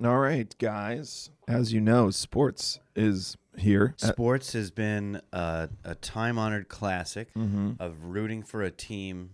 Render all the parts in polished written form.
All right, guys. As you know, sports is here. Sports has been a time-honored classic of rooting for a team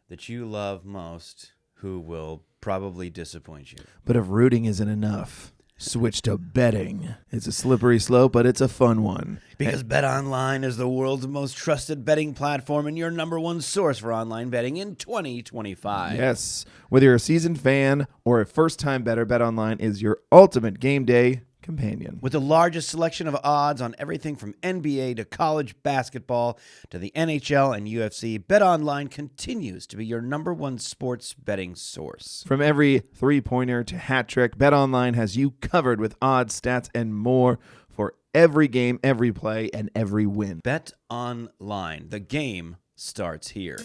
that you love most who will probably disappoint you. But if rooting isn't enough, switch to betting. It's a slippery slope, but it's a fun one. Because BetOnline is the world's most trusted betting platform and your number one source for online betting in 2025. Yes. Whether you're a seasoned fan or a first-time bettor, BetOnline is your ultimate game day companion. With the largest selection of odds on everything from NBA to college basketball to the NHL and UFC, BetOnline continues to be your number one sports betting source. From every three-pointer to hat trick, BetOnline has you covered with odds, stats, and more for every game, every play, and every win. BetOnline. The game starts here.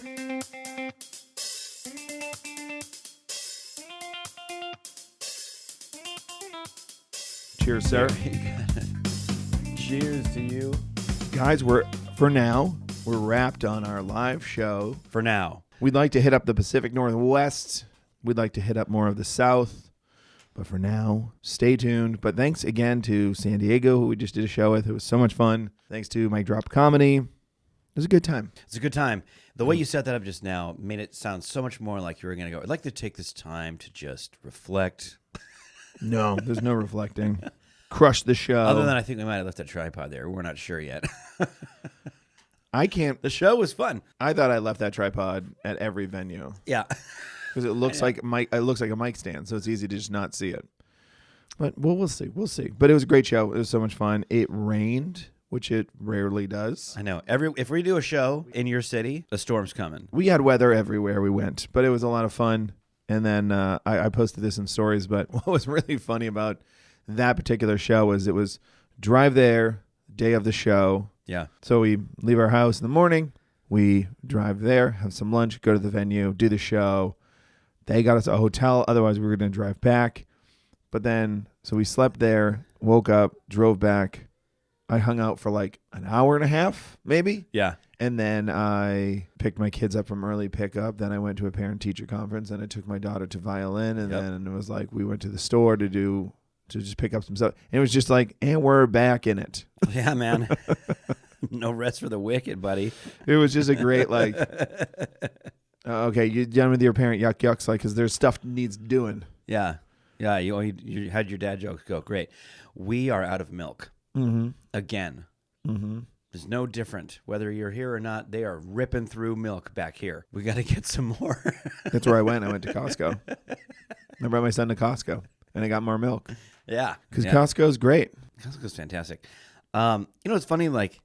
Cheers, sir. Cheers to you. Guys, we're wrapped on our live show. For now. We'd like to hit up the Pacific Northwest. We'd like to hit up more of the South. But for now, stay tuned. But thanks again to San Diego, who we just did a show with. It was so much fun. Thanks to Mike Drop Comedy. It was a good time. It's a good time. The way you set that up just now made it sound so much more like you were going to go, I'd like to take this time to just reflect. No, there's no reflecting. Crush the show. Other than I think we might have left a tripod there. We're not sure yet. I can't. The show was fun. I thought I left that tripod at every venue. Yeah. Because it looks like it looks like a mic stand, so it's easy to just not see it. But we'll see. We'll see. But it was a great show. It was so much fun. It rained, which it rarely does. I know. If we do a show in your city, a storm's coming. We had weather everywhere we went, but it was a lot of fun. And then I posted this in stories, but what was really funny about that particular show was it was drive there, day of the show. Yeah. So we leave our house in the morning, we drive there, have some lunch, go to the venue, do the show. They got us a hotel, otherwise we were going to drive back. But then, so we slept there, woke up, drove back. I hung out for like an hour and a half, maybe. Yeah. And then I picked my kids up from early pickup. Then I went to a parent-teacher conference, and I took my daughter to violin. And then it was like we went to the store to just pick up some stuff. And it was just like, and we're back in it. Yeah, man. No rest for the wicked, buddy. It was just a great like. Okay, you done with your parent yucks, like, because there's stuff needs doing. Yeah. Yeah, you had your dad jokes go. Great. We are out of milk. Mm-hmm. Again. Mm-hmm. It's no different. Whether you're here or not, they are ripping through milk back here. We got to get some more. That's where I went. I went to Costco. I brought my son to Costco, and I got more milk. Yeah. Because Costco's great. Costco's fantastic. It's funny, like,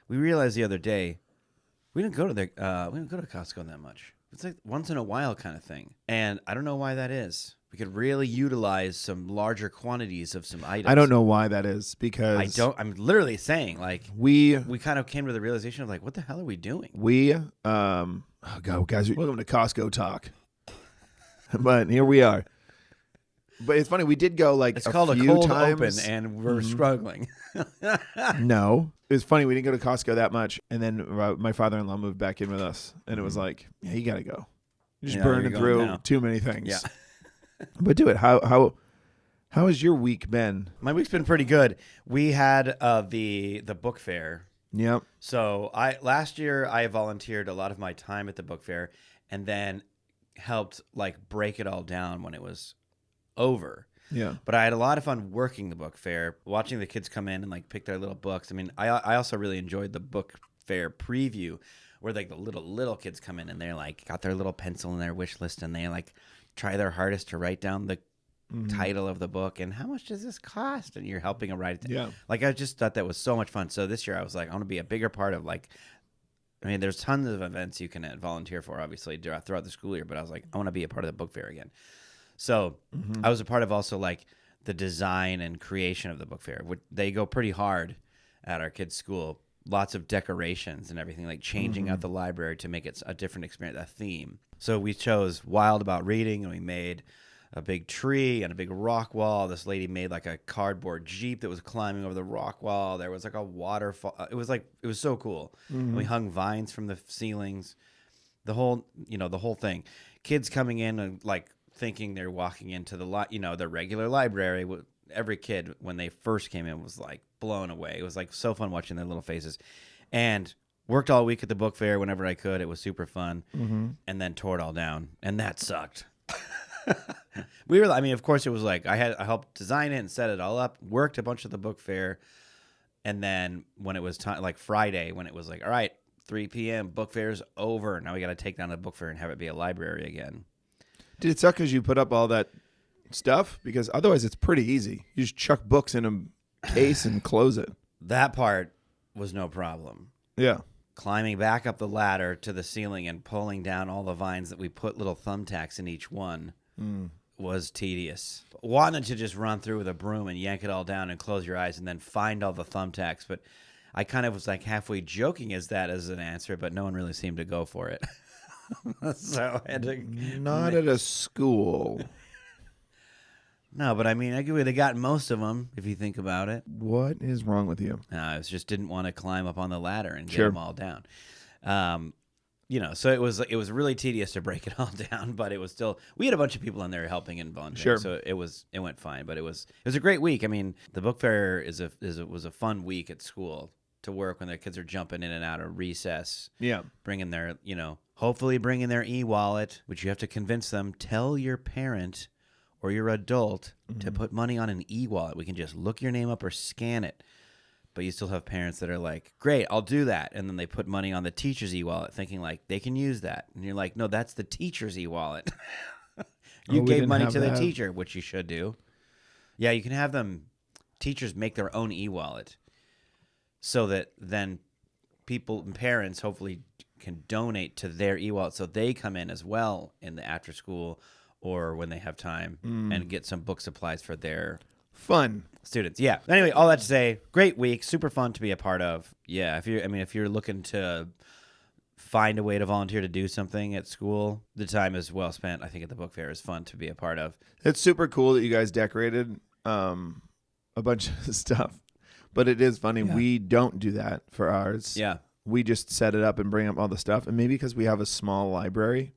we realized the other day, we didn't go to Costco that much. It's like once in a while kind of thing. And I don't know why that is. We could really utilize some larger quantities of some items. I don't know why that is, because I'm literally saying, like, we kind of came to the realization of, like, what the hell are we doing? Oh God, guys, welcome to Costco talk. But here we are. But it's funny, we did go like it's called a few cold times. open, and we're struggling. No, it was funny. We didn't go to Costco that much, and then my father-in-law moved back in with us, and it was like, yeah, you got to go. You're just burning through too many things. Yeah. But do it. How has your week been? My week's been pretty good. We had the book fair. Yep. So last year I volunteered a lot of my time at the book fair, and then helped like break it all down when it was over. Yeah. But I had a lot of fun working the book fair, watching the kids come in and like pick their little books. I mean, I also really enjoyed the book fair preview, where like the little kids come in and they're like got their little pencil in their wish list, and they like try their hardest to write down the title of the book and how much does this cost, and you're helping them write it down. Yeah. Like, I just thought that was so much fun. So this year I was like, I want to be a bigger part of, like, I mean, there's tons of events you can volunteer for, obviously, throughout the school year, but I was like, I want to be a part of the book fair again. So I was a part of also like the design and creation of the book fair. They go pretty hard at our kids' school. Lots of decorations and everything, like changing out the library to make it a different experience, a theme. So we chose Wild About Reading, and we made a big tree and a big rock wall. This lady made like a cardboard Jeep that was climbing over the rock wall. There was like a waterfall. It was so cool. And we hung vines from the ceilings. The whole thing. Kids coming in and like thinking they're walking into the regular library. Every kid, when they first came in, was like blown away. It was like so fun watching their little faces. And worked all week at the book fair whenever I could. It was super fun. Mm-hmm. And then tore it all down. And that sucked. Of course, it was like I helped design it and set it all up, worked a bunch of the book fair. And then when it was time, like Friday, when it was like, all right, 3 p.m., book fair's over. Now we got to take down the book fair and have it be a library again. Did it suck because you put up all that stuff? Because otherwise it's pretty easy. You just chuck books in a case and close it. That part was no problem. Yeah. Climbing back up the ladder to the ceiling and pulling down all the vines that we put little thumbtacks in each one was tedious. Wanted to just run through with a broom and yank it all down and close your eyes and then find all the thumbtacks. But I kind of was like halfway joking as an answer, but no one really seemed to go for it. So I had to... Not at a school. No, but I mean, I would have gotten most of them if you think about it. What is wrong with you? I just didn't want to climb up on the ladder and get Sure. them all down. So it was really tedious to break it all down, but it was still, we had a bunch of people in there helping and volunteering, Sure. so it went fine. But it was a great week. I mean, the book fair was a fun week at school to work when the kids are jumping in and out of recess. Yeah. Bringing their, hopefully bringing their e-wallet, which you have to convince them, tell your parent or your adult to put money on an e-wallet. We can just look your name up or scan it. But you still have parents that are like, great, I'll do that. And then they put money on the teacher's e-wallet thinking like they can use that. And you're like, no, that's the teacher's e-wallet. You gave money to the teacher, which you should do. Yeah, you can have teachers make their own e-wallet so that then parents hopefully can donate to their e-wallet so they come in as well in the after school or when they have time and get some book supplies for their fun students. Yeah. Anyway, all that to say, great week, super fun to be a part of. Yeah, if you're looking to find a way to volunteer to do something at school, the time is well spent. I think at the book fair is fun to be a part of. It's super cool that you guys decorated a bunch of stuff. But it is funny. Yeah. We don't do that for ours. Yeah. We just set it up and bring up all the stuff. And maybe because we have a small library,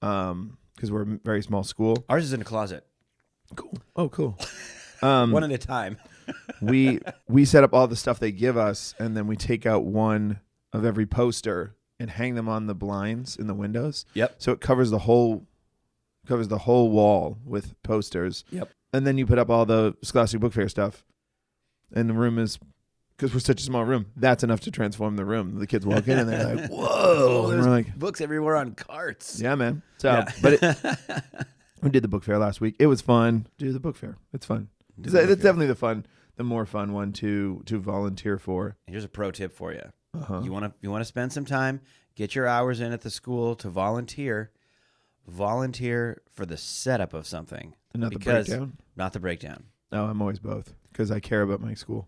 because we're a very small school. Ours is in a closet. Cool. Oh, cool. One at a time. we set up all the stuff they give us, and then we take out one of every poster and hang them on the blinds in the windows. Yep. So it covers the whole wall with posters. Yep. And then you put up all the Scholastic Book Fair stuff. And the room is, because we're such a small room, that's enough to transform the room. The kids walk in and they're like, whoa. And There's we're like, books everywhere on carts. yeah, man. So, Yeah. but we did the book fair last week. It was fun. Do the book fair. It's fun. It's definitely the more fun one to volunteer for. Here's a pro tip for you. Uh-huh. You want to spend some time, get your hours in at the school to volunteer. Volunteer for the setup of something. And not the breakdown? Not the breakdown. No, I'm always both because I care about my school.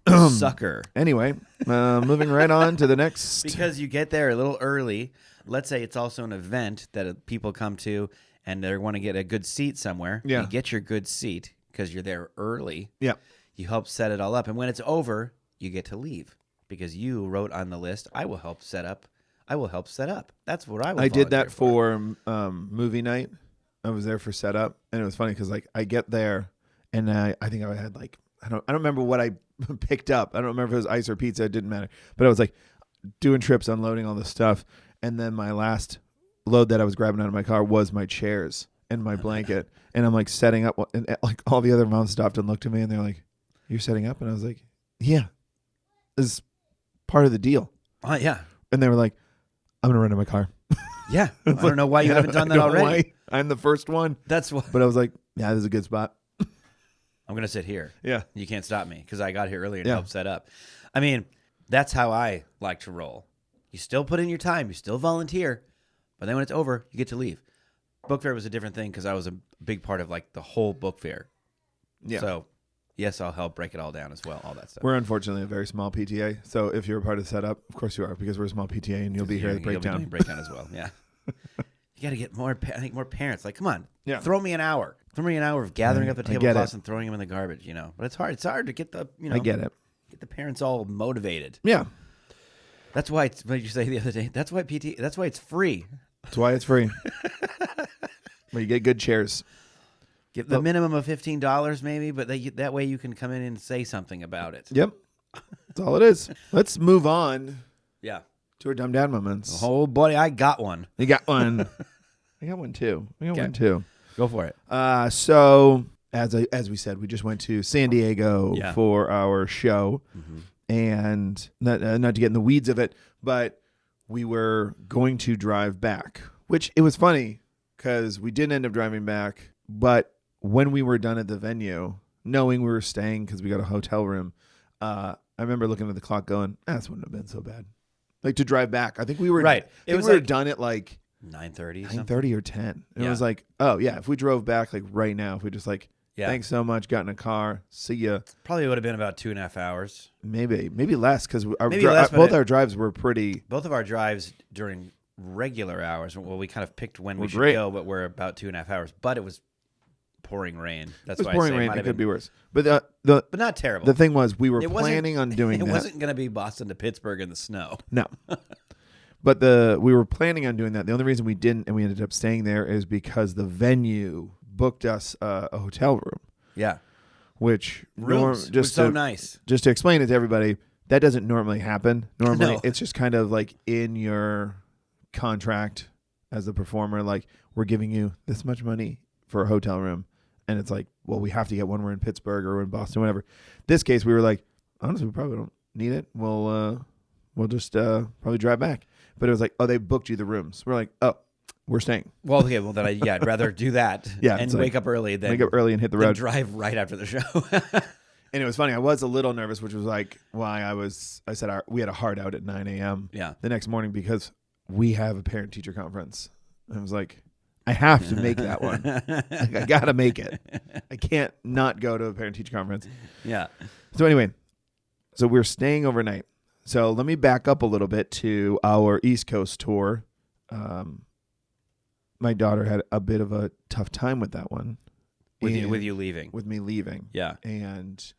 Sucker. Anyway, moving right on to the next. Because you get there a little early. Let's say it's also an event that people come to and they want to get a good seat somewhere. Yeah. You get your good seat because you're there early. Yeah. You help set it all up. And when it's over, you get to leave because you wrote on the list, I will help set up. That's what I would I did that volunteer for movie night. I was there for setup, and it was funny because like I get there, and I think I had like I don't remember what I picked up. I don't remember if it was ice or pizza. It didn't matter. But I was like doing trips, unloading all this stuff, and then my last load that I was grabbing out of my car was my chairs and my blanket, and I'm like setting up, and like all the other moms stopped and looked at me, and they're like, "You're setting up?" And I was like, "Yeah, this is part of the deal." Yeah. And they were like, "I'm gonna run in my car." Yeah. I don't know why you haven't done that already. I'm the first one. That's why. But I was like, yeah, this is a good spot. I'm going to sit here. Yeah. You can't stop me because I got here early and Yeah. helped set up. I mean, that's how I like to roll. You still put in your time. You still volunteer. But then when it's over, you get to leave. Book fair was a different thing because I was a big part of like the whole book fair. Yeah. So, yes, I'll help break it all down as well, all that stuff. We're unfortunately a very small PTA. So if you're a part of the setup, of course you are because we're a small PTA and you'll be here at the You'll be breakdown. doing breakdown as well. Yeah. You got to get more parents. Like, come on. Yeah. Throw me an hour. Throw me an hour of gathering up the I get tablecloths it. and throwing them in the garbage, But it's hard. It's hard to get the, I get it. Get the parents all motivated. Yeah. That's why what did you say the other day? That's why it's free. That's why it's free. Where you get good chairs. Give the minimum of $15 maybe, but that way you can come in and say something about it. Yep. That's all it is. Let's move on Yeah. to our dumb dad moments. Oh, buddy, I got one. You got one. I got one too. Go for it. So as we said, we just went to San Diego Yeah. for our show, and not to get in the weeds of it, but we were going to drive back, which it was funny because we didn't end up driving back, but when we were done at the venue, knowing we were staying because we got a hotel room, I remember looking at the clock going, this wouldn't have been so bad. Like to drive back. I think we were right. It was we were done at like 9:30 or 10. It was like, oh yeah, if we drove back like right now, if we just like, thanks so much, got in a car, see ya. Probably would have been about 2.5 hours. Maybe less because both our drives were pretty. Both of our drives during regular hours, well, we kind of picked when we should go, but we're about 2.5 hours. But it was pouring rain. That's why pouring I say rain. it could be worse. But but not terrible. The thing was, we were planning on doing that. It wasn't going to be Boston to Pittsburgh in the snow. No. But we were planning on doing that. The only reason we didn't and we ended up staying there is because the venue booked us a hotel room. Yeah. Which was so nice. Just to explain it to everybody, that doesn't normally happen. Normally, No. it's just kind of like in your contract as the performer, like we're giving you this much money for a hotel room. And it's like, well, we have to get one. We're in Pittsburgh or in Boston, whatever. This case, we were like, honestly, we probably don't need it. We'll just probably drive back. But it was like, oh, they booked you the rooms. We're like, oh, we're staying. Well, okay, well then I'd rather do that. And wake up early than and hit the road. Drive right after the show. And it was funny. I was a little nervous, which was like why I said we had a hard out at 9 a.m. the next morning because we have a parent-teacher conference. And I was like, I have to make that one. Like, I got to make it. I can't not go to a parent-teacher conference. Yeah. So anyway, so we're staying overnight. So let me back up a little bit to our East Coast tour. My daughter had a bit of a tough time with that one. With you leaving. With me leaving. Yeah. And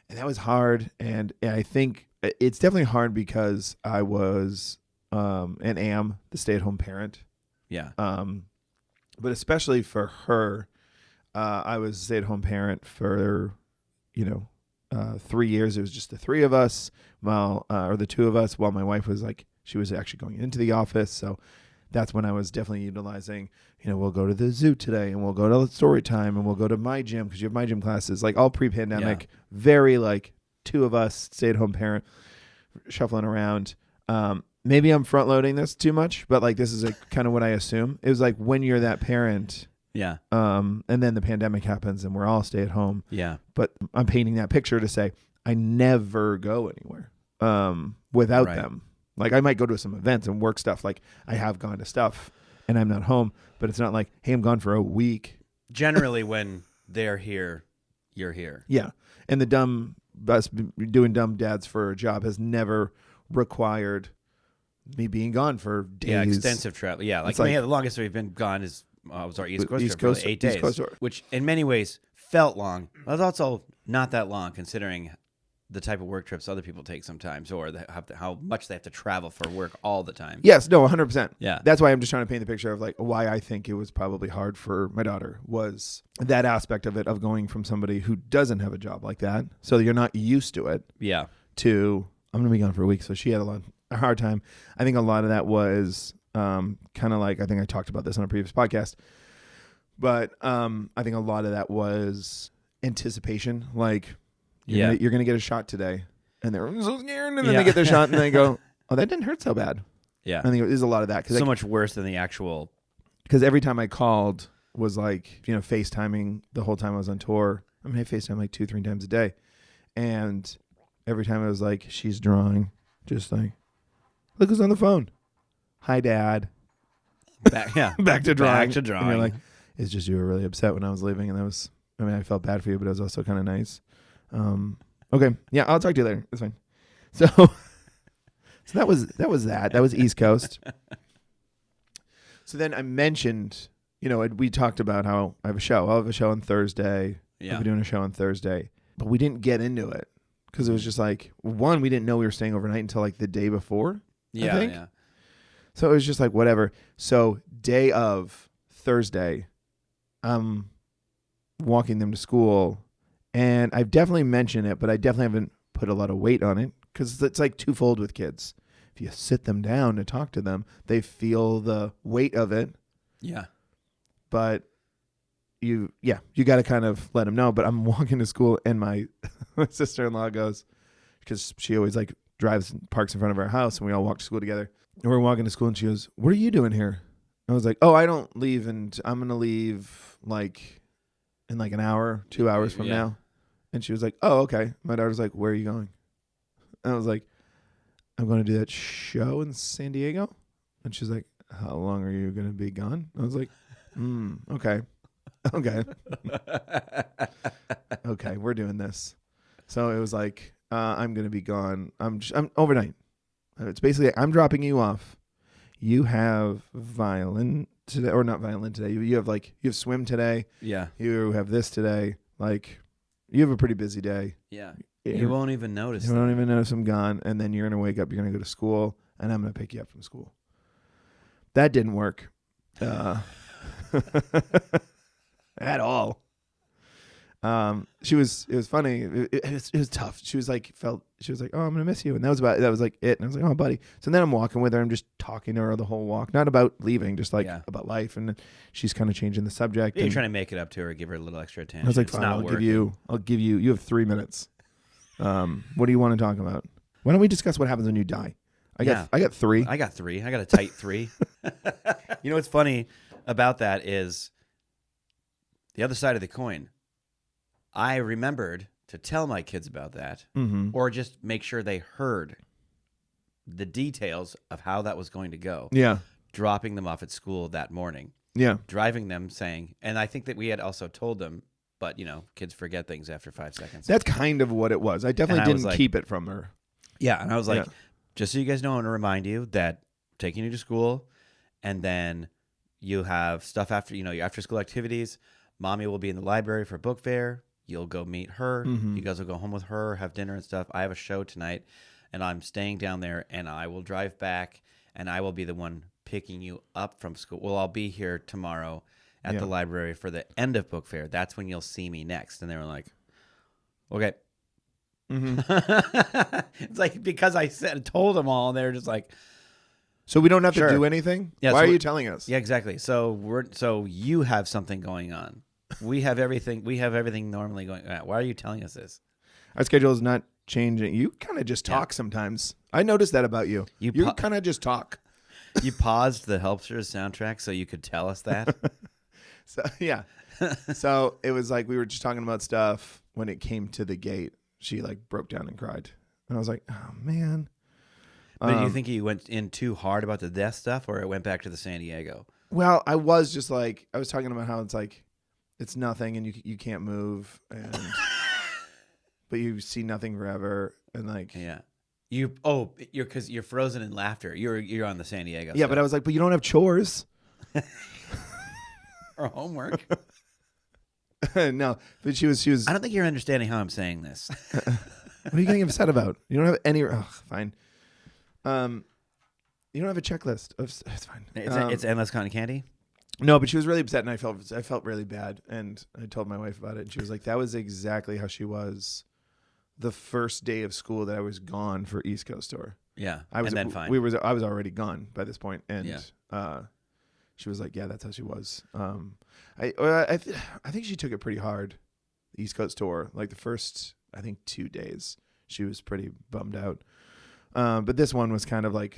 that was hard. And I think it's definitely hard because I was and am the stay-at-home parent. Yeah. But especially for her, I was a stay-at-home parent for, 3 years. It was just the three of us, or the two of us, while my wife was she was actually going into the office. So that's when I was definitely utilizing, we'll go to the zoo today and we'll go to story time and we'll go to my gym because you have my gym classes, like all pre-pandemic, very two of us, stay-at-home parent, shuffling around. Maybe I'm front loading this too much, but this is kind of what I assume. It was when you're that parent. Yeah. And then the pandemic happens and we're all stay at home. Yeah. But I'm painting that picture to say I never go anywhere without them. I might go to some events and work stuff. I have gone to stuff and I'm not home, but it's not hey, I'm gone for a week. Generally when they're here, you're here. Yeah. And us doing dumb dads for a job has never required me being gone for days. Yeah, extensive travel. Yeah, the longest we've been gone was our East Coast trip for 8 days, which in many ways felt long. But it's also not that long considering the type of work trips other people take sometimes, or how much they have to travel for work all the time. Yes, no, 100%. Yeah, that's why I'm just trying to paint the picture of why I think it was probably hard for my daughter was that aspect of it of going from somebody who doesn't have a job like that, so you're not used to it. Yeah, to I'm gonna be gone for a week, so she had a hard time. I think a lot of that was kind of I think I talked about this on a previous podcast, but I think a lot of that was anticipation. You're gonna get a shot today, and they're so scared, and then they get their shot, and they go, "Oh, that didn't hurt so bad." Yeah, I think it is a lot of that so much worse than the actual. Because every time I called was FaceTiming the whole time I was on tour. I mean, I FaceTime 2-3 times a day, and every time I was she's drawing, just look who's on the phone. Hi, Dad. Back to drawing. Back to drawing. And you're it's just you were really upset when I was leaving, and that was. I mean, I felt bad for you, but it was also kind of nice. Okay, yeah, I'll talk to you later. It's fine. So that was that. That was East Coast. So then I mentioned, we talked about how I have a show. I'll have a show on Thursday. Yeah, I'll be doing a show on Thursday, but we didn't get into it because it was just one, we didn't know we were staying overnight until the day before. Yeah, I think. yeah. So it was just whatever. So day of Thursday, I'm walking them to school, and I've definitely mentioned it, but I definitely haven't put a lot of weight on it because it's like twofold with kids. If you sit them down to talk to them, they feel the weight of it. Yeah. But you got to kind of let them know. But I'm walking to school, and my sister-in-law goes, because she always like drives and parks in front of our house, and we all walk to school together. And we're walking to school, and she goes, "What are you doing here?" I was like, "Oh, I don't leave, and I'm gonna leave like in like an hour, 2 hours from now." And she was like, "Oh, okay." My daughter's like, "Where are you going?" And I was like, "I'm going to do that show in San Diego." And she's like, "How long are you going to be gone?" I was like, okay. Okay. Okay, we're doing this. So it was like, I'm going to be gone. I'm overnight. It's basically, I'm dropping you off. You have violin today, or not violin today. You have swim today. Yeah. You have this today. Like, you have a pretty busy day. Yeah. You won't even notice. You won't even notice I'm gone. And then you're going to wake up, you're going to go to school, and I'm going to pick you up from school. That didn't work at all. It was funny. It was tough. She was like, "Oh, I'm going to miss you." And that was like it. And I was like, "Oh, buddy." So then I'm walking with her. I'm just talking to her the wole walk, not about leaving, just like about life. And she's kind of changing the subject. You're trying to make it up to her, give her a little extra attention. I was like, "Fine, I'll give you, you have 3 minutes. What do you want to talk about? Why don't we discuss what happens when you die?" I got 3. I got 3. I got a tight 3. You know what's funny about that is the other side of the coin. I remembered to tell my kids about that, or just make sure they heard the details of how that was going to go. Yeah. Dropping them off at school that morning. Yeah. Driving them, saying, and I think that we had also told them, but kids forget things after 5 seconds. That's kind of what it was. I definitely didn't keep it from her. Yeah, and I was like, just so you guys know, I want to remind you that I'm taking you to school, and then you have stuff after, your after school activities. Mommy will be in the library for book fair. You'll go meet her. You guys will go home with her, have dinner and stuff. I have a show tonight, and I'm staying down there, and I will drive back, and I will be the one picking you up from school. Well, I'll be here tomorrow at the library for the end of book fair. That's when you'll see me next. And they were like, okay. It's like, because I told them all, and they were just like, so we don't have to do anything? Yeah, Why are you telling us? Yeah, exactly. So you have something going on. We have everything normally going on. Why are you telling us this? Our schedule is not changing. You kind of just talk sometimes. I noticed that about you. You kind of just talk. You paused the Helpsters soundtrack so you could tell us that? So, yeah. So it was like we were just talking about stuff. When it came to the gate, she like broke down and cried. And I was like, oh, man. But do you think you went in too hard about the death stuff, or it went back to the San Diego? Well, I was just like, I was talking about how it's like, it's nothing and you can't move, and but you see nothing forever, and like because you're frozen in laughter. You're on the San Diego. Yeah, stuff. But I was like, but you don't have chores or homework. No, but she was. I don't think you're understanding how I'm saying this. What are you getting upset about? You don't have any. Oh, fine. You don't have a checklist. It's fine. It's endless cotton candy. No, but she was really upset, and I felt really bad, and I told my wife about it, and she was like, "That was exactly how she was the first day of school that I was gone for East Coast tour." Yeah, I was. And then fine. I was already gone by this point, and she was like, "Yeah, that's how she was." I think she took it pretty hard. The East Coast tour, like the first, I think 2 days, she was pretty bummed out. But this one was kind of like,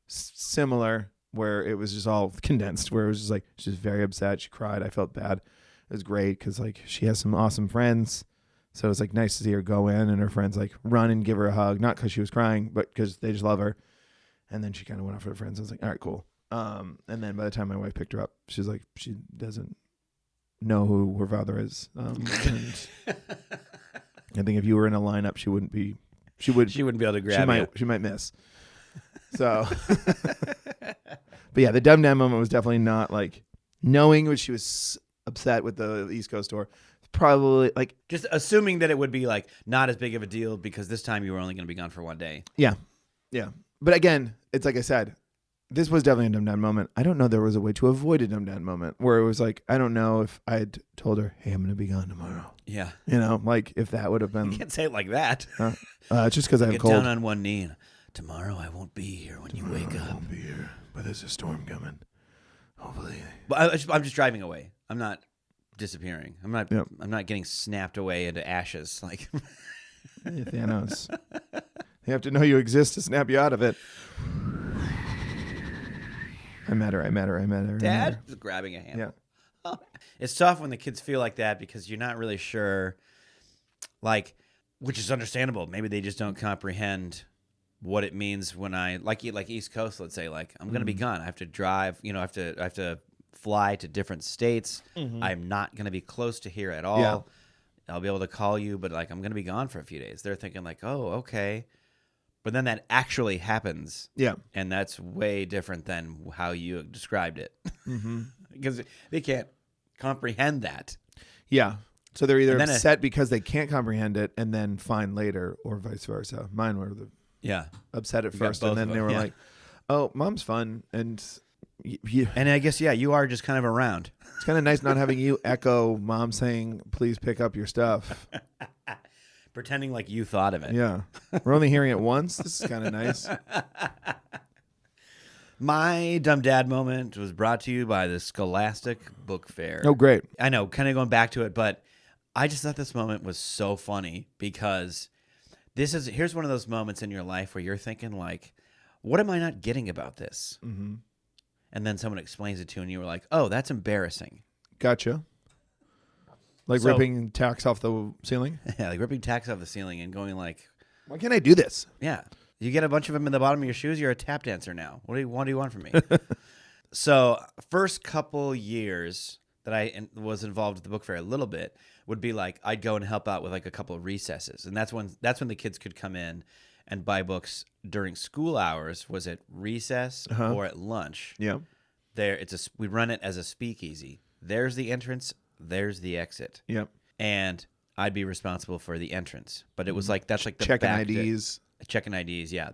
similar, where it was just all condensed, where it was just like, she's very upset. She cried. I felt bad. It was great because like she has some awesome friends. So it was like nice to see her go in and her friends like run and give her a hug, not because she was crying, but because they just love her. And then she kind of went off with her friends. I was like, all right, cool. And then by the time my wife picked her up, she's like, she doesn't know who her father is. And I think if you were in a lineup, she wouldn't be able to grab you. She might miss. So, but yeah, the dumb moment was definitely not like knowing what she was upset with the East Coast tour. Probably like just assuming that it would be like not as big of a deal because this time you were only going to be gone for 1 day. Yeah. Yeah. But again, it's like I said, this was definitely a dumb dad moment. I don't know there was a way to avoid a dumb dad moment where it was like, I don't know if I had told her, hey, I'm going to be gone tomorrow. Yeah. You know, like if that would have You been, can't say it like that. just because I have Get cold. down on one knee. And, tomorrow I won't be here when you wake I up. won't be here, but there's a storm coming. Hopefully. But I'm just driving away. I'm not disappearing. I'm not. Yep. I'm not getting snapped away into ashes. Like Hey, Thanos. You have to know you exist to snap you out of it. I matter. Dad, just grabbing a handle. Yeah. It's tough when the kids feel like that because you're not really sure, like, which is understandable. Maybe they just don't comprehend what it means when I like East Coast. Let's say, like, I'm gonna be gone. I have to drive. You know, I have to fly to different states. I'm not gonna be close to here at all. Yeah. I'll be able to call you, but like I'm gonna be gone for a few days. They're thinking like, oh, okay. But then that actually happens. Yeah. And that's way different than how you described it. Because they can't comprehend that. Yeah. So they're either And then upset because they can't comprehend it and then fine later, or vice versa. Mine were Yeah. upset at You got first, both and then of they them, were yeah. like, oh, mom's fun. And And I guess, yeah, you are just kind of around. it's kind of nice not having you echo mom saying, please pick up your stuff. Pretending like you thought of it. Yeah. We're only hearing it once. This is kind of nice. My dumb dad moment was brought to you by the Scholastic Book Fair. Oh, great. I know, kind of going back to it, but I just thought this moment was so funny because here's one of those moments in your life where you're thinking like, what am I not getting about this? Mm-hmm. And then someone explains it to you and you were like, oh, that's embarrassing. Gotcha. Like So- ripping tacks off the ceiling? Yeah, like ripping tacks off the ceiling and going like, Why can't I do this? yeah, you get a bunch of them in the bottom of your shoes, you're a tap dancer now. What do you want from me? So first couple years that I was involved with the book fair a little bit would be like I'd go and help out with like a couple of recesses, and that's when the kids could come in and buy books during school hours. Was it recess or at lunch? Yeah. We run it as a speakeasy. There's the entrance. There's the exit. Yep. And I'd be responsible for the entrance. But it was like that's like the Checking back IDs. Checking IDs, yeah.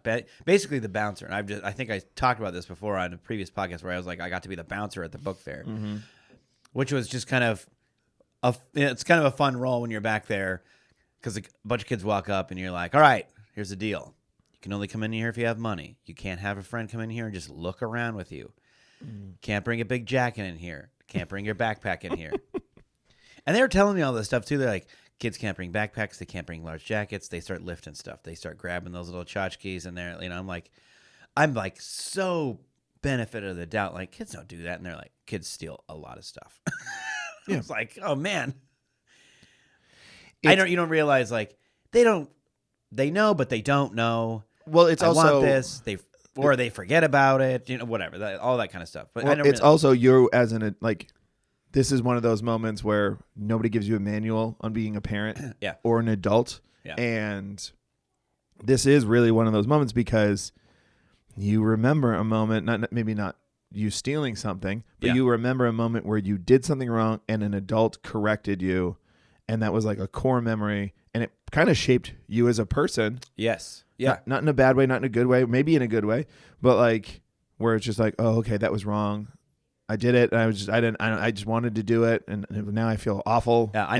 Basically the bouncer. And I think I talked about this before on a previous podcast where I was like, I got to be the bouncer at the book fair, which was just kind of it's kind of a fun role when you're back there because a bunch of kids walk up and you're like, all right, here's the deal. You can only come in here if you have money. You can't have a friend come in here and just look around with you. Can't bring a big jacket in here. Can't bring your backpack in here. And they were telling me all this stuff too. They're like, kids can't bring backpacks. They can't bring large jackets. They start lifting stuff. They start grabbing those little tchotchkes and they're, I'm like so benefit of the doubt. Like kids don't do that. And they're like, kids steal a lot of stuff. Yeah. It's like, oh man. You don't realize like they know, but they don't know. Well, it's I also want this. Or they forget about it, whatever, all that kind of stuff. But I don't it's really, also you as this is one of those moments where nobody gives you a manual on being a parent Yeah. or an adult. Yeah. And this is really one of those moments because you remember a moment, maybe not you stealing something, but Yeah. you remember a moment where you did something wrong and an adult corrected you. And that was like a core memory. And it kind of shaped you as a person. Yes. Yeah. Not in a bad way, not in a good way, maybe in a good way, but like where it's just like, oh, okay, that was wrong. I did it. And I just wanted to do it. And now I feel awful. Yeah, I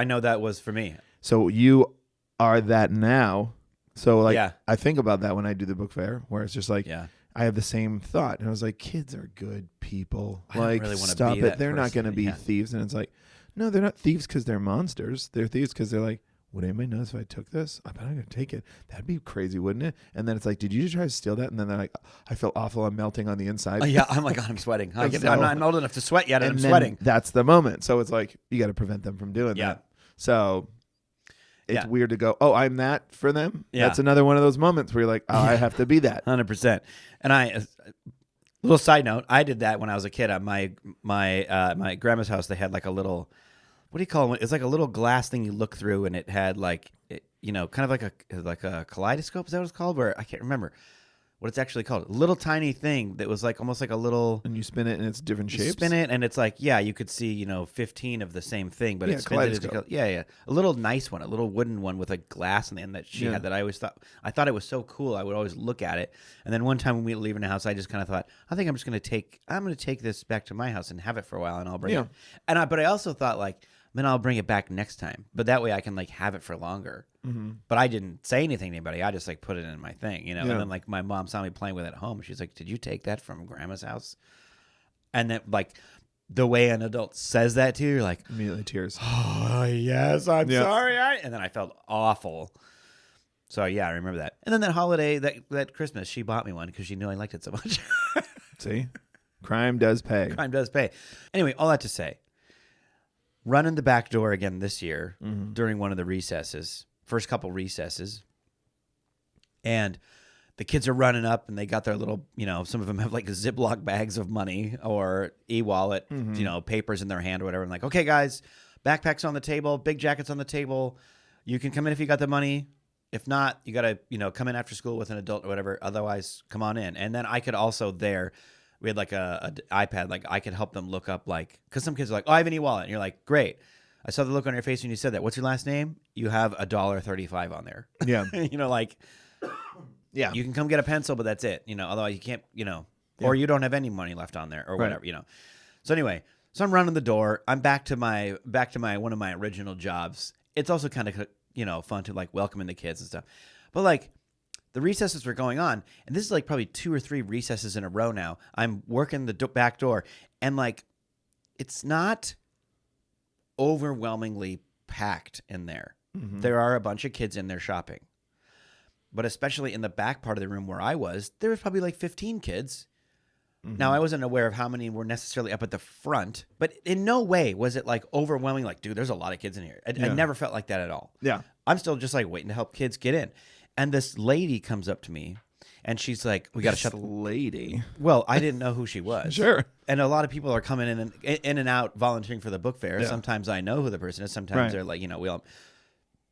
know that was for me. So you are that now. So like, Yeah. I think about that when I do the book fair where it's just like, Yeah. I have the same thought. And I was like, kids are good people. I don't Like, really wanna stop be it. that They're not person. going to be Yeah. thieves. And it's like, no, they're not thieves because they're monsters. They're thieves because they're like, would anybody notice if I took this? I bet I'm going to take it. That'd be crazy, wouldn't it? And then it's like, did you just try to steal that? And then they're like, I feel awful. I'm melting on the inside. Oh, yeah. Oh my God, I'm sweating. I'm So- not old enough to sweat yet, and I'm then sweating. That's the moment. So it's like, you got to prevent them from doing Yeah. that. So it's Yeah. weird to go, oh, I'm that for them. Yeah. That's another one of those moments where you're like, oh, I have to be that. 100%. And little side note, I did that when I was a kid at my grandma's house. They had like a little, what do you call it? It's like a little glass thing you look through, and it had like, kind of like a kaleidoscope. Is that what it's called? Where I can't remember. what it's actually called. A little tiny thing that was like almost like a little. And you spin it and it's different shapes? Spin it and it's like, yeah, you could see, 15 of the same thing, but Yeah, it spins it into, kaleidoscope. yeah. A little nice one, a little wooden one with like glass in the end that she had that I thought it was so cool. I would always look at it. And then one time when we were leaving the house, I just kind of thought, I think I'm going to take this back to my house and have it for a while and I'll bring it. But I also thought like, then I'll bring it back next time. But that way I can like have it for longer. Mm-hmm. But I didn't say anything to anybody. I just like put it in my thing, And then like my mom saw me playing with it at home. She's like, "Did you take that from Grandma's house?" And then like the way an adult says that to you, you're like immediately tears. Oh yes, I'm sorry. And then I felt awful. So yeah, I remember that. And then that holiday, that Christmas, she bought me one because she knew I liked it so much. See, crime does pay. Crime does pay. Anyway, all that to say. Running the back door again this year during one of the recesses, first couple recesses. And the kids are running up and they got their little, some of them have like Ziploc bags of money or e-wallet, papers in their hand or whatever. I'm like, okay, guys, backpacks on the table, big jackets on the table. You can come in if you got the money. If not, you got to, come in after school with an adult or whatever. Otherwise, come on in. And then I could also we had like a iPad, like I could help them look up because some kids are like, oh, I have an e-wallet. And you're like, great. I saw the look on your face when you said that. What's your last name? You have $1.35 on there. Yeah. Yeah, you can come get a pencil, but that's it. Otherwise you can't, or you don't have any money left on there or whatever, So anyway, I'm running the door. I'm back to my one of my original jobs. It's also kind of, fun to like welcome in the kids and stuff. But like, the recesses were going on, and this is like probably 2 or 3 recesses in a row now. I'm working the back door, and like, it's not overwhelmingly packed in there. Mm-hmm. There are a bunch of kids in there shopping. But especially in the back part of the room where I was, there was probably like 15 kids. Mm-hmm. Now, I wasn't aware of how many were necessarily up at the front, but in no way was it like overwhelming, like, dude, there's a lot of kids in here. I never felt like that at all. Yeah. I'm still just like waiting to help kids get in. And this lady comes up to me, and she's like, "We got to shut the lady." Well, I didn't know who she was. Sure. And a lot of people are coming in and out volunteering for the book fair. Yeah. Sometimes I know who the person is. Sometimes they're like, we all.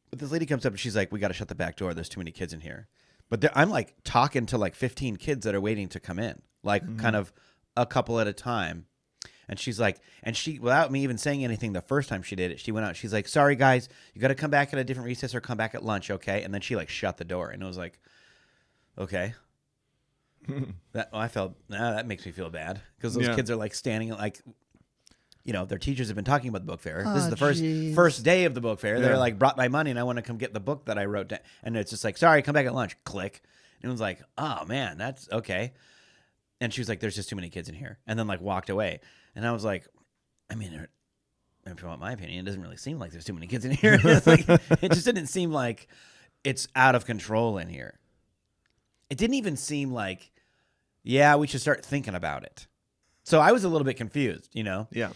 But this lady comes up and she's like, "We got to shut the back door. There's too many kids in here." But I'm like talking to like 15 kids that are waiting to come in, like kind of a couple at a time. And she's like, without me even saying anything the first time she did it, she went out. She's like, "Sorry, guys, you got to come back at a different recess or come back at lunch, okay?" And then she like shut the door. And it was like, okay. That makes me feel bad because those kids are like standing like, their teachers have been talking about the book fair. This is the first day of the book fair. Yeah. They're like, brought my money and I want to come get the book that I wrote down. And it's just like, "Sorry, come back at lunch." Click. And it was like, oh man, that's okay. And she was like, "There's just too many kids in here." And then like walked away. And I was like, I mean, if you want my opinion, it doesn't really seem like there's too many kids in here. It's like, it just didn't seem like it's out of control in here. It didn't even seem like, yeah, we should start thinking about it. So I was a little bit confused, Yeah.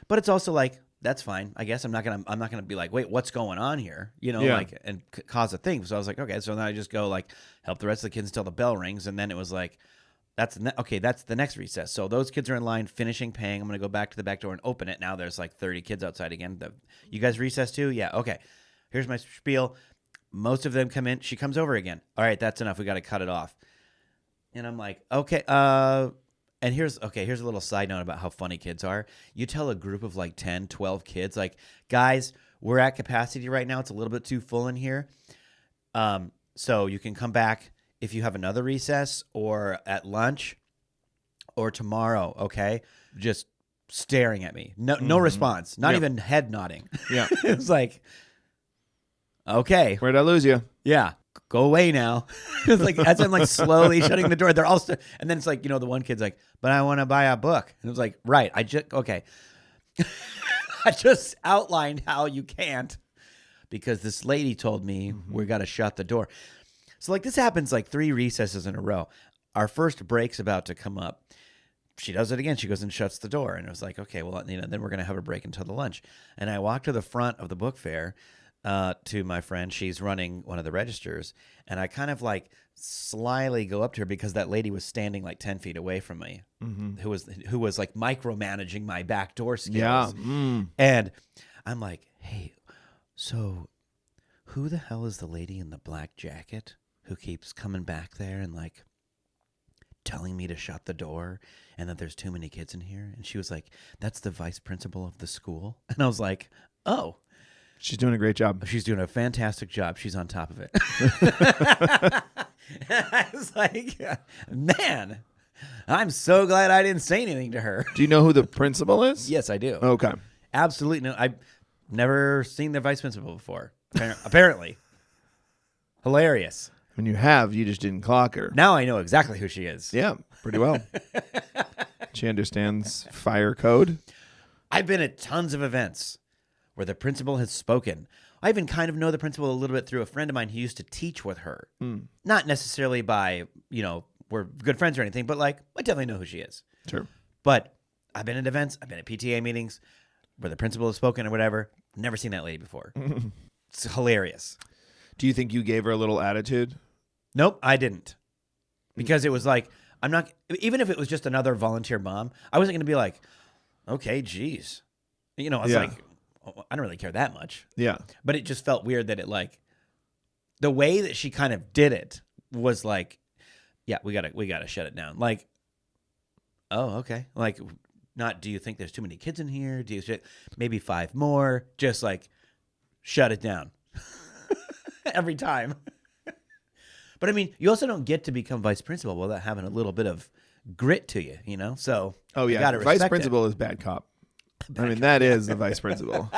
But it's also like, that's fine. I guess I'm not gonna be like, wait, what's going on here? And cause a thing. So I was like, okay. So then I just go like help the rest of the kids until the bell rings, and then it was like, that's the next recess. So those kids are in line, finishing paying. I'm gonna go back to the back door and open it. Now there's like 30 kids outside again. You guys recess too? Yeah. Okay. Here's my spiel. Most of them come in. She comes over again. All right, that's enough. We got to cut it off. And I'm like, okay. And here's a little side note about how funny kids are. You tell a group of like 10, 12 kids, like, "Guys, we're at capacity right now. It's a little bit too full in here. So you can come back if you have another recess or at lunch or tomorrow." Okay. Just staring at me. No response. Not even head nodding. Yeah. It's like, okay. Where'd I lose you? Yeah. Go away now. It's like, as I'm like slowly shutting the door, they're all and then it's like, the one kid's like, "But I want to buy a book." And it was like, right. Okay. I just outlined how you can't because this lady told me we got to shut the door. So like this happens like 3 recesses in a row. Our first break's about to come up. She does it again. She goes and shuts the door. And it was like, okay, well, then we're going to have a break until the lunch. And I walk to the front of the book fair to my friend. She's running one of the registers. And I kind of like slyly go up to her because that lady was standing like 10 feet away from me, who was like micromanaging my backdoor skills. Yeah. And I'm like, "Hey, so who the hell is the lady in the black jacket who keeps coming back there and like telling me to shut the door and that there's too many kids in here. And she was like, that's the vice principal of the school. And I was like, oh. She's doing a great job. She's doing a fantastic job. She's on top of it. I was like, man, I'm so glad I didn't say anything to her. Do you know who the principal is? Yes, I do. Okay. Absolutely. No, I've never seen the vice principal before. Apparently. Hilarious. When you have, you just didn't clock her. Now I know exactly who she is. Yeah, pretty well. She understands fire code. I've been at tons of events where the principal has spoken. I even kind of know the principal a little bit through a friend of mine who used to teach with her. Not necessarily by, we're good friends or anything, but like, I definitely know who she is. Sure. But I've been at events, I've been at PTA meetings where the principal has spoken or whatever. Never seen that lady before. It's hilarious. Do you think you gave her a little attitude? Nope, I didn't. Because it was like, I'm not, even if it was just another volunteer mom, I wasn't going to be like, okay, geez. I was like, oh, I don't really care that much. Yeah. But it just felt weird that it like, the way that she kind of did it was like, yeah, we gotta shut it down. Like, oh, okay. Like, not, do you think there's too many kids in here? Do you maybe 5 more? Just like, shut it down. Every time. But I mean, you also don't get to become vice principal without having a little bit of grit to you, So, oh yeah, gotta vice respect principal is bad cop. That is the vice principal.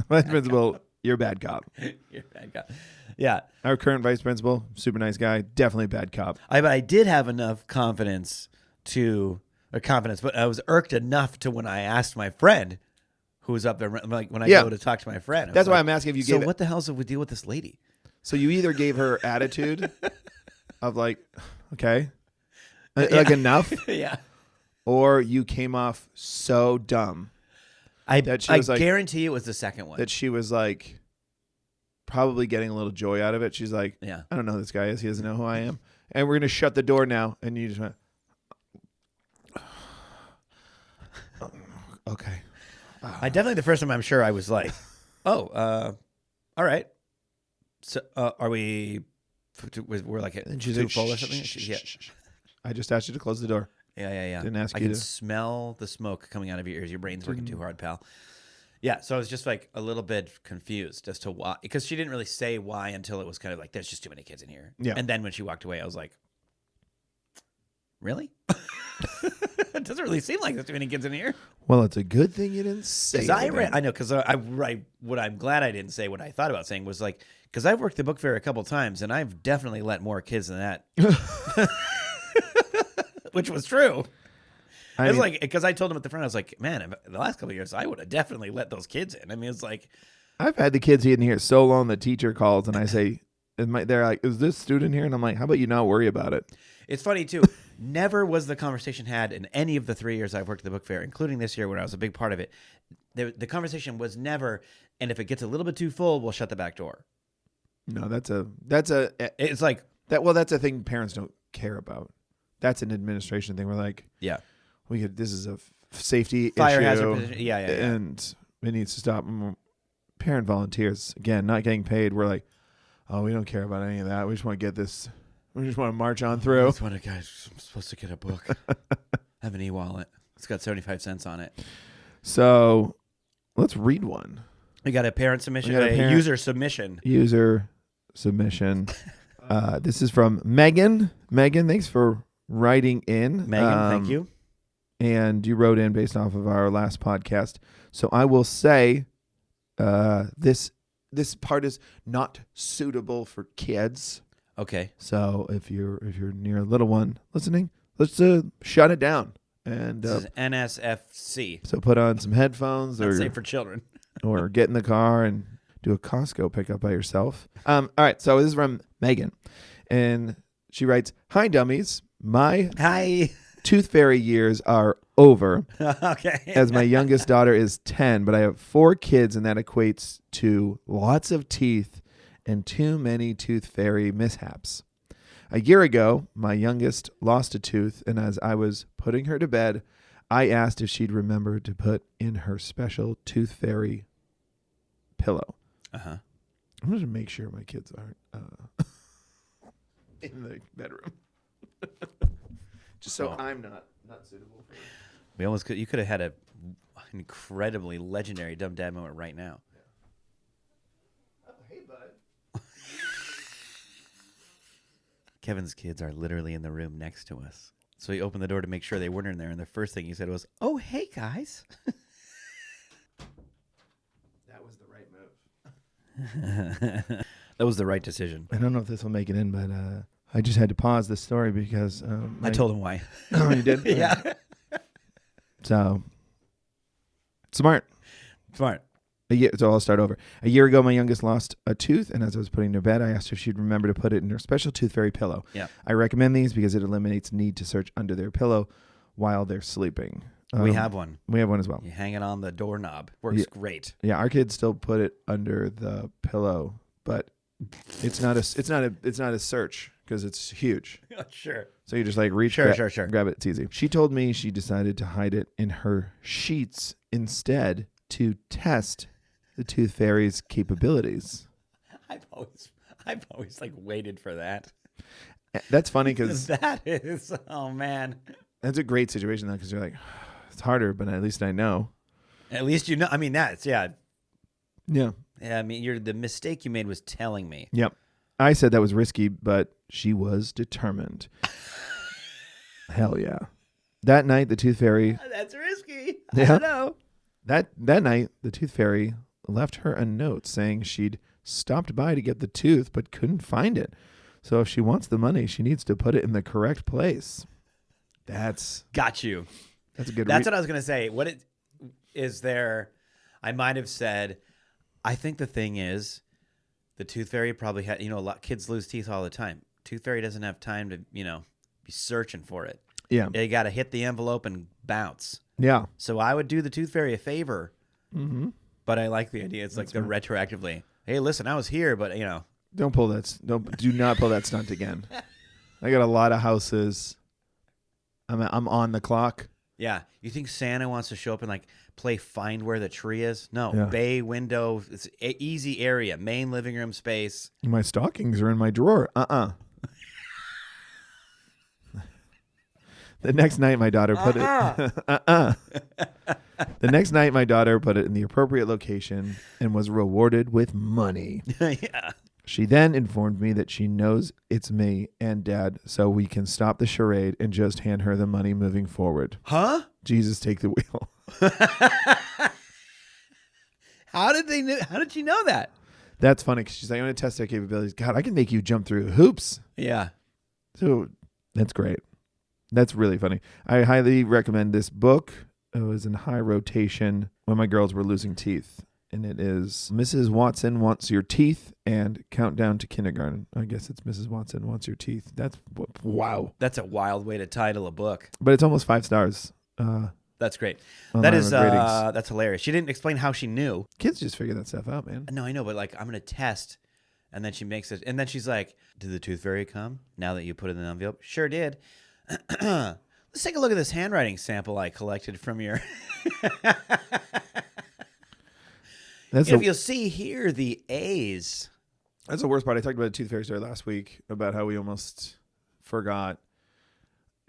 Vice principal, you're bad cop. You're a bad cop. Yeah. Our current vice principal, super nice guy, definitely bad cop. But I did have enough confidence, but I was irked enough to when I asked my friend who was up there, like when I go to talk to my friend. That's why I'm asking if you gave. So what the hell's the deal with this lady? So you either gave her attitude of like, okay, like enough, yeah, or you came off so dumb that she was like, guarantee it was the second one. That she was like probably getting a little joy out of it. She's like, yeah, I don't know who this guy is. He doesn't know who I am. And we're going to shut the door now. And you just went, okay. I definitely, the first time I'm sure I was like, oh, all right. So are we're like too full or something? Yeah. I just asked you to close the door. Yeah. Didn't ask I you can to. smell the smoke coming out of your ears. Your brain's working too hard, pal. Yeah, so I was just like a little bit confused as to why, because she didn't really say why until it was kind of like, there's just too many kids in here. Yeah. And then when she walked away, I was like, really? It doesn't really seem like there's too many kids in here. Well, it's a good thing you didn't say. I know, because what I'm glad I didn't say what I thought about saying was like, because I've worked the book fair a couple times and I've definitely let more kids than that, which was true. It was like, because I told him at the front, I was like, man, the last couple of years, I would have definitely let those kids in. I mean, it's like, I've had the kids in here so long, the teacher calls and I say, they're like, is this student here? And I'm like, how about you not worry about it? It's funny too. Never was the conversation had in any of the 3 years I've worked at the book fair, including this year when I was a big part of it. The conversation was never, and if it gets a little bit too full, we'll shut the back door. No, that's a thing parents don't care about. That's an administration thing. We're like, yeah, this is a safety fire issue, hazard position. Yeah, and it needs to stop. Parent volunteers, again, not getting paid. We're like, oh, we don't care about any of that. We just want to get this. We just want to march on through. That's what a guy's supposed to get a book. I have an e-wallet. It's got 75 cents on it. So let's read one. We got a parent submission, user submission. User submission. This is from Megan. Megan, thanks for writing in. Megan, thank you. And you wrote in based off of our last podcast. So I will say this part is not suitable for kids. Okay. So if you're near a little one listening, let's shut it down. And this is NSFC. So put on some headphones, Not safe for children, or get in the car and do a Costco pickup by yourself. All right. So this is from Megan, and she writes, "Hi, dummies. My tooth fairy years are over. Okay. As my youngest daughter is 10, but I have 4 kids, and that equates to lots of teeth and too many tooth fairy mishaps. A year ago, my youngest lost a tooth, and as I was putting her to bed, I asked if she'd remember to put in her special tooth fairy pillow. Uh-huh. I'm going to make sure my kids aren't in the bedroom. Just so I'm not suitable for it. We almost could. You could have had an incredibly legendary dumb dad moment right now. Yeah. Oh, hey, bud. Kevin's kids are literally in the room next to us. So he opened the door to make sure they weren't in there, and the first thing he said was, "Oh, hey, guys." That was the right move. That was the right decision. I don't know if this will make it in, but I just had to pause this story because I told him why. Oh, you did? Yeah. So smart. Smart. So I'll start over. A year ago, my youngest lost a tooth, and as I was putting her to bed, I asked her if she'd remember to put it in her special tooth fairy pillow. Yeah. I recommend these because it eliminates need to search under their pillow while they're sleeping. We have one. We have one as well. You hang it on the doorknob. Works great. Yeah, our kids still put it under the pillow, but it's not a search because it's huge. Sure. So you just like reach, Sure. grab it. It's easy. She told me she decided to hide it in her sheets instead to test the tooth fairy's capabilities. I've always like waited for that. That's funny because that is, oh man. That's a great situation though, because you're like, it's harder, but at least I know. At least you know. I mean, yeah. Yeah. I mean, the mistake you made was telling me. Yep. I said that was risky, but she was determined. Hell yeah. That night, the tooth fairy. That's risky. Yeah. I don't know. That night, the tooth fairy left her a note saying she'd stopped by to get the tooth, but couldn't find it. So if she wants the money, she needs to put it in the correct place. Got you. That's a good. That's what I was gonna say. What it is there? I might have said. I think the thing is, the tooth fairy probably had. A lot kids lose teeth all the time. Tooth fairy doesn't have time to be searching for it. Yeah. They got to hit the envelope and bounce. Yeah. So I would do the tooth fairy a favor. Mm-hmm. But I like the idea. It's like the retroactively. Hey, listen, I was here, but Don't pull that. Do not pull that stunt again. I got a lot of houses. I'm on the clock. Yeah. You think Santa wants to show up and like play find where the tree is? No. Yeah. Bay window. It's easy area. Main living room space. My stockings are in my drawer. The next night, my daughter put it. The next night, my daughter put it in the appropriate location and was rewarded with money. Yeah. She then informed me that she knows it's me and Dad, so we can stop the charade and just hand her the money moving forward. Huh? Jesus, take the wheel. How did she know that? That's funny because she's like, I want to test their capabilities. God, I can make you jump through hoops. Yeah. So that's great. That's really funny. I highly recommend this book. It was in high rotation when my girls were losing teeth. And it is Mrs. Watson Wants Your Teeth and Countdown to Kindergarten. I guess it's Mrs. Watson Wants Your Teeth. Wow. That's a wild way to title a book. But it's almost 5 stars. That's great. That is that's hilarious. She didn't explain how she knew. Kids just figure that stuff out, man. No, I know, but like I'm gonna test, and then she makes it, and then she's like, "Did the tooth fairy come? Now that you put it in the envelope, sure did." Let's take a look at this handwriting sample I collected from your. If you'll see here, the A's. That's the worst part. I talked about the tooth fairy story last week about how we almost forgot.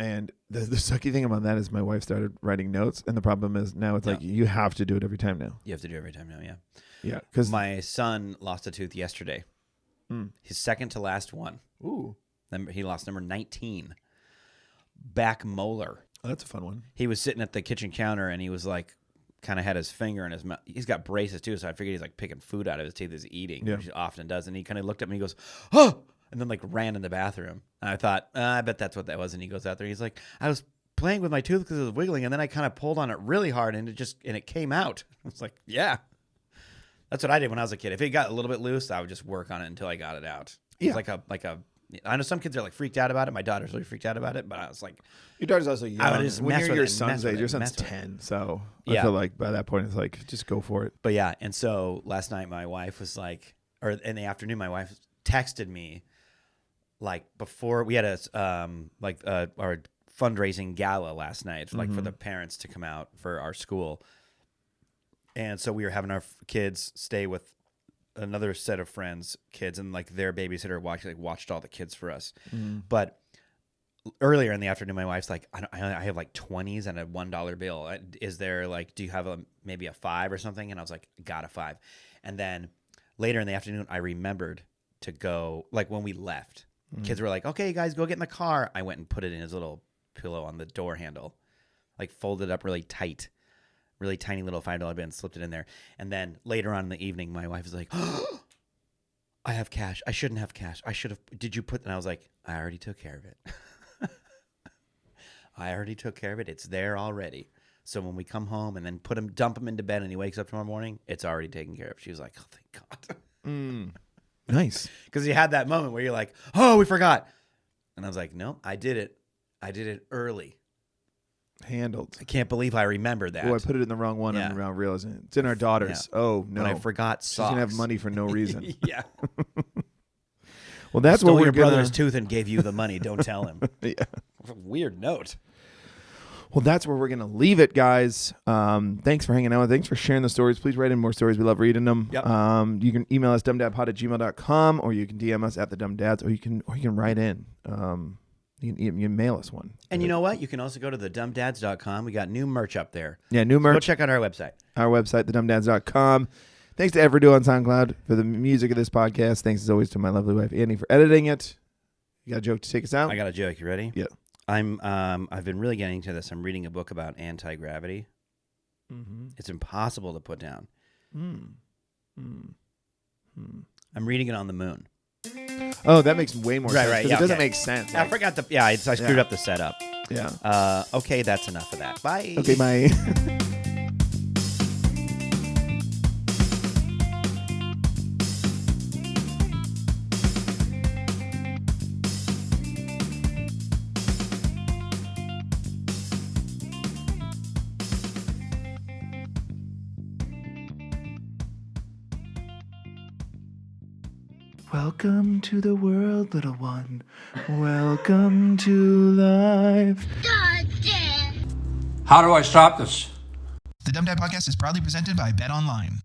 And the sucky thing about that is my wife started writing notes. And the problem is now it's like you have to do it every time now. You have to do it every time now, yeah. Yeah. Because my son lost a tooth yesterday. His second to last one. Ooh. He lost number 19. Back molar. Oh, that's a fun one. He was sitting at the kitchen counter and he was like, kind of had his finger in his mouth. He's got braces too, so I figured he's like picking food out of his teeth as eating, which he often does. And he kind of looked at me and he goes, "Oh!" And then like ran in the bathroom. And I thought, I bet that's what that was. And he goes out there. He's like, "I was playing with my tooth because it was wiggling, and then I kind of pulled on it really hard, and it came out." I was like, "Yeah, that's what I did when I was a kid. If it got a little bit loose, I would just work on it until I got it out." It was like a. I know some kids are like freaked out about it. My daughter's really freaked out about it, but I was like, your daughter's also young. I would just when mess you're with your it, son's mess with age, it, your son's mess with it. 10, so Yeah. I feel like by that point it's like just go for it. But yeah, and so last night my wife was like, or in the afternoon, my wife texted me like before we had our fundraising gala last night, like for the parents to come out for our school, and so we were having our kids stay with another set of friends, kids, and like their babysitter watched all the kids for us. But earlier in the afternoon, my wife's like, I have like 20s and a $1 bill. Is there like, do you have maybe a 5 or something? And I was like, got a 5. And then later in the afternoon, I remembered to go, like when we left, kids were like, okay, guys, go get in the car. I went and put it in his little pillow on the door handle, like folded up really tight, really tiny little $5 bill and slipped it in there. And then later on in the evening, my wife was like, oh, I have cash. I shouldn't have cash. I should have. Did you put? And I was like, I already took care of it. I already took care of it. It's there already. So when we come home and then dump him into bed and he wakes up tomorrow morning, it's already taken care of. She was like, oh, thank God. Nice. Because you had that moment where you're like, oh, we forgot. And I was like, no, I did it. I did it early. Handled. I can't believe I remembered that. Oh, I put it in the wrong one and now realizing it. It's in our daughters. Yeah. Oh, no. But I forgot socks. She's going to have money for no reason. Yeah. Well, that's Stole what your brother's tooth and gave you the money. Don't tell him. Yeah. Weird note. Well, that's where we're going to leave it, guys. Thanks for hanging out. Thanks for sharing the stories. Please write in more stories. We love reading them. Yep. You can email us dumbdadpod@gmail.com, or you can DM us at the Dumb Dads, or you can write in. You can mail us one. And you know what? You can also go to thedumbdads.com. We got new merch up there. Yeah, new merch. Go check out our website. Our website, thedumbdads.com. Thanks to Verdú on SoundCloud for the music of this podcast. Thanks as always to my lovely wife Annie for editing it. You got a joke to take us out? I got a joke. You ready? Yeah. I've been really getting into this. I'm reading a book about anti-gravity. It's impossible to put down. I'm reading it on the moon. Oh, that makes way more sense. Right. Yeah, it doesn't make sense. I forgot I screwed up the setup. Yeah. Okay, that's enough of that. Bye. Okay, bye. Welcome to the world, little one. Welcome to life. How do I stop this? The Dumb Dad Podcast is proudly presented by Bet Online.